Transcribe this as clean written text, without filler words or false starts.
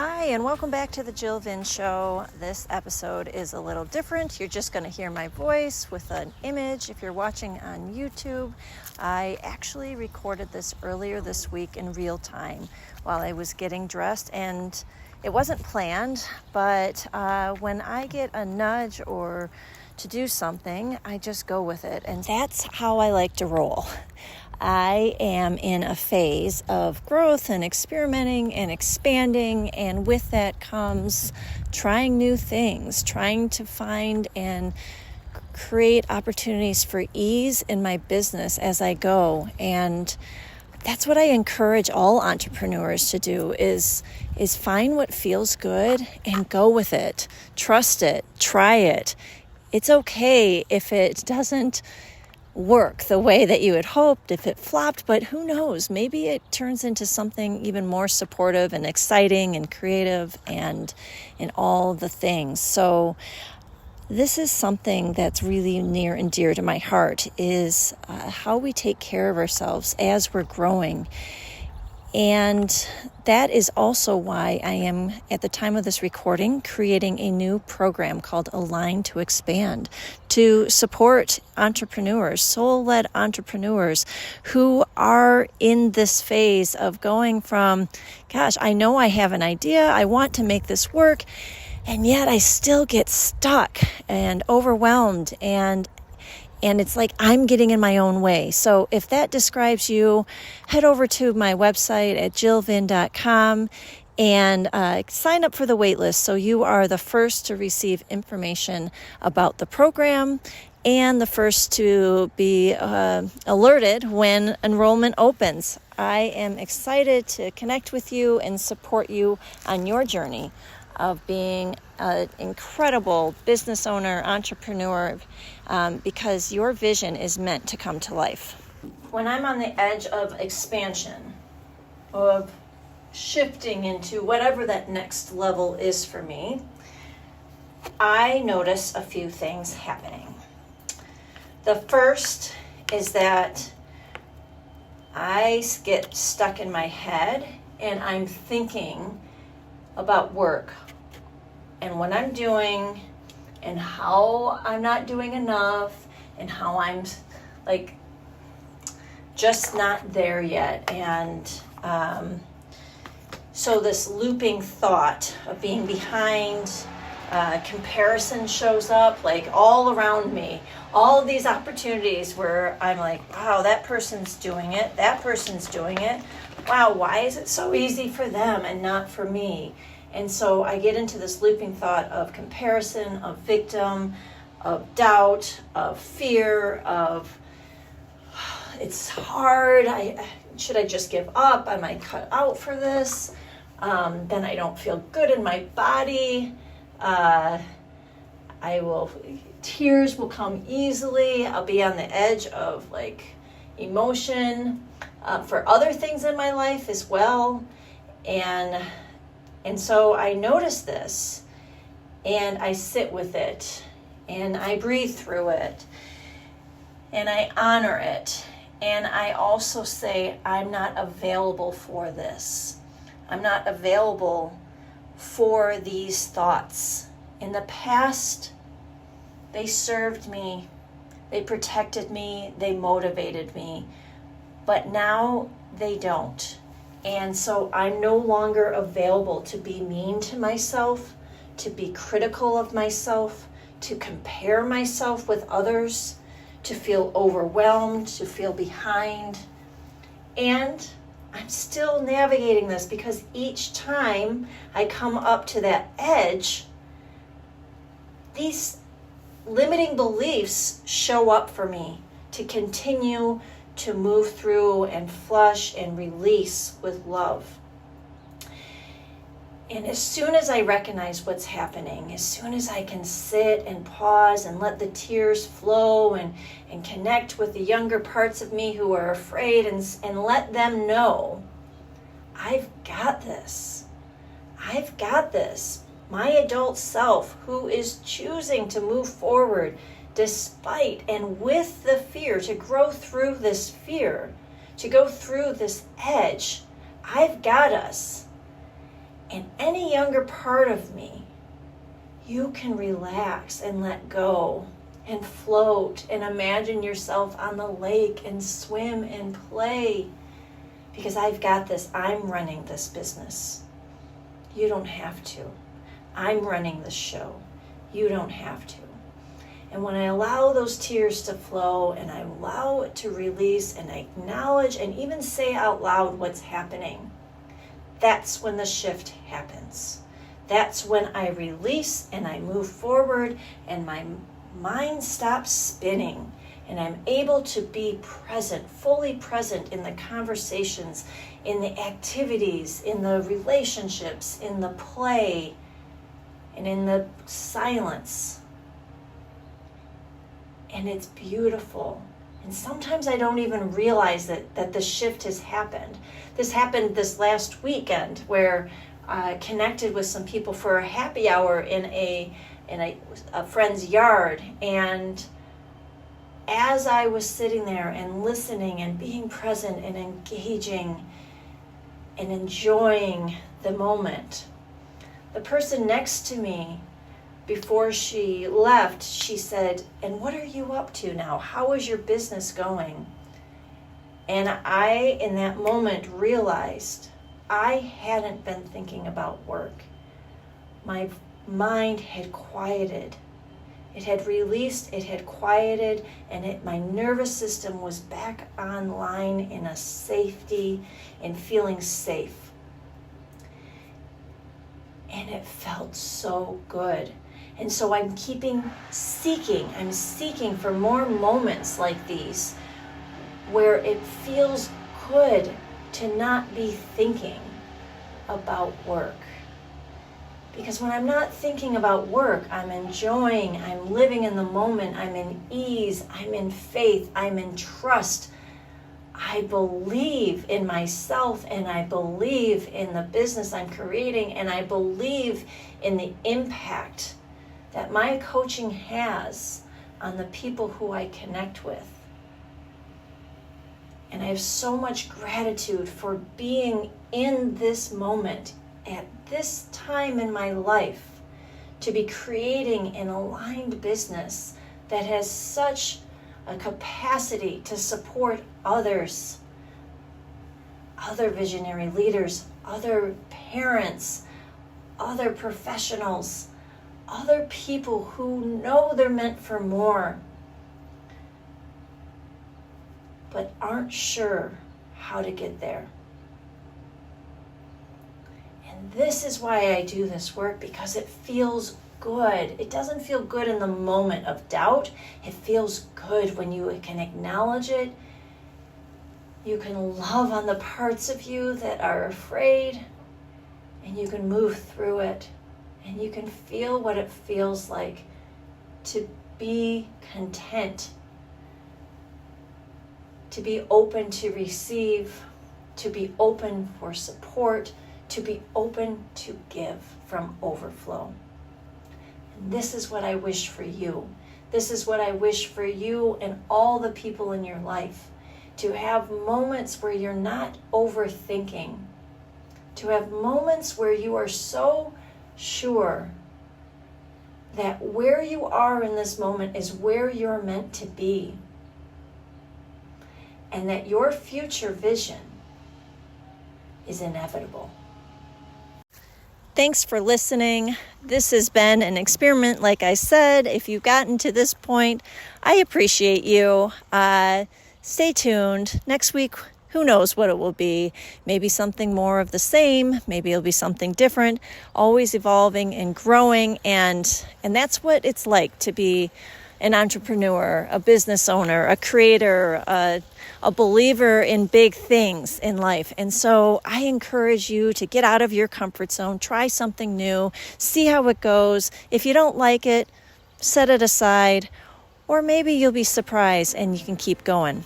Hi, and welcome back to the Jill Vin Show. This episode is a little different. You're just going to hear my voice with an image. If you're watching on YouTube, I actually recorded this earlier this week in real time while I was getting dressed, and it wasn't planned, but when I get a nudge or to do something, I just go with it, and that's how I like to roll. I am in a phase of growth and experimenting and expanding, and with that comes trying new things, trying to find and create opportunities for ease in my business as I go. And that's what I encourage all entrepreneurs to do is find what feels good and go with it. Trust it, try it. It's okay if it doesn't work the way that you had hoped, if it flopped, but who knows, maybe it turns into something even more supportive and exciting and creative and all the things. So this is something that's really near and dear to my heart, is how we take care of ourselves as we're growing. And that is also why I am, at the time of this recording, creating a new program called Align to Expand to support entrepreneurs, soul-led entrepreneurs who are in this phase of going from, gosh, I know I have an idea, I want to make this work, and yet I still get stuck and overwhelmed, and it's like I'm getting in my own way. So if that describes you, head over to my website at jillvin.com and sign up for the waitlist so you are the first to receive information about the program and the first to be alerted when enrollment opens. I am excited to connect with you and support you on your journey of being an incredible business owner, entrepreneur, because your vision is meant to come to life. When I'm on the edge of expansion, of shifting into whatever that next level is for me, I notice a few things happening. The first is that I get stuck in my head and I'm thinking about work and what I'm doing and how I'm not doing enough and how I'm like just not there yet. And so this looping thought of being behind, comparison shows up like all around me. All of these opportunities where I'm like, wow, that person's doing it. That person's doing it. Wow, why is it so easy for them and not for me? And so I get into this looping thought of comparison, of victim, of doubt, of fear, of it's hard. Should I just give up? Am I cut out for this? Then I don't feel good in my body. Tears will come easily. I'll be on the edge of like emotion for other things in my life as well. And so I notice this and I sit with it and I breathe through it and I honor it. And I also say, I'm not available for this. I'm not available for these thoughts. In the past, they served me, they protected me, they motivated me, but now they don't. And so I'm no longer available to be mean to myself, to be critical of myself, to compare myself with others, to feel overwhelmed, to feel behind. And I'm still navigating this because each time I come up to that edge, these limiting beliefs show up for me to continue to move through and flush and release with love. And as soon as I recognize what's happening, as soon as I can sit and pause and let the tears flow and connect with the younger parts of me who are afraid and let them know, I've got this. I've got this. My adult self who is choosing to move forward despite and with the fear, to grow through this fear, to go through this edge. I've got us. And any younger part of me, you can relax and let go and float and imagine yourself on the lake and swim and play. Because I've got this. I'm running this business. You don't have to. I'm running the show. You don't have to. And when I allow those tears to flow and I allow it to release and I acknowledge and even say out loud what's happening, that's when the shift happens. That's when I release and I move forward and my mind stops spinning and I'm able to be present, fully present in the conversations, in the activities, in the relationships, in the play, and in the silence. And it's beautiful. And sometimes I don't even realize that the shift has happened. This happened this last weekend where I connected with some people for a happy hour in a friend's yard. And as I was sitting there and listening and being present and engaging and enjoying the moment, the person next to me, before she left, she said, "And what are you up to now? How is your business going?" And I, in that moment, realized I hadn't been thinking about work. My mind had quieted. It had released, it had quieted, and my nervous system was back online in a safety and feeling safe. And it felt so good. And so I'm seeking for more moments like these where it feels good to not be thinking about work. Because when I'm not thinking about work, I'm enjoying, I'm living in the moment, I'm in ease, I'm in faith, I'm in trust. I believe in myself and I believe in the business I'm creating and I believe in the impact that my coaching has on the people who I connect with. And I have so much gratitude for being in this moment at this time in my life to be creating an aligned business that has such a capacity to support others, other visionary leaders, other parents, other professionals, other people who know they're meant for more, but aren't sure how to get there. And this is why I do this work, because it feels good. It doesn't feel good in the moment of doubt. It feels good when you can acknowledge it. You can love on the parts of you that are afraid, and you can move through it. And you can feel what it feels like to be content, to be open to receive, to be open for support, to be open to give from overflow. And this is what I wish for you. This is what I wish for you and all the people in your life, to have moments where you're not overthinking, to have moments where you are so sure that where you are in this moment is where you're meant to be, and that your future vision is inevitable. Thanks for listening. This has been an experiment, like I said. If you've gotten to this point, I appreciate you. Stay tuned. Next week, who knows what it will be? Maybe something more of the same. Maybe it'll be something different. Always evolving and growing. And that's what it's like to be an entrepreneur, a business owner, a creator, a believer in big things in life. And so I encourage you to get out of your comfort zone, try something new, see how it goes. If you don't like it, set it aside, or maybe you'll be surprised and you can keep going.